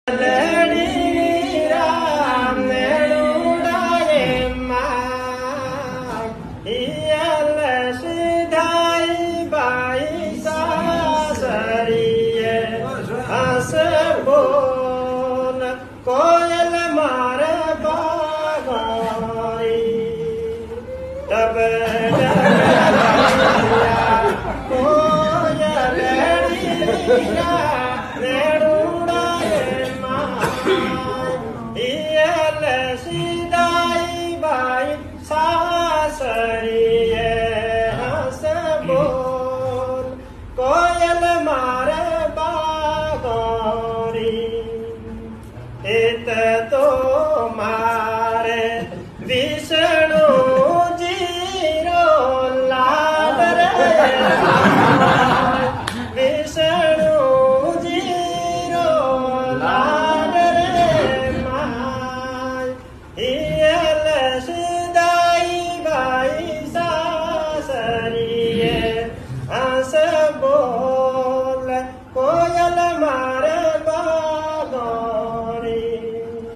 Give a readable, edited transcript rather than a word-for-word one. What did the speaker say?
લડી રામ ને ઉડાડે માં હિયલ સીધાઈ બાઈ સાસરીએ હસ બોલ કોયલ મારે બાગાઈ તબ કોયલ લડી સીધાઈ બાઈ સાસરીએ હસ બોલ કોયલ મારે બાગોરી એત તો મારે વિષ્ણુ જીરો લાલ રે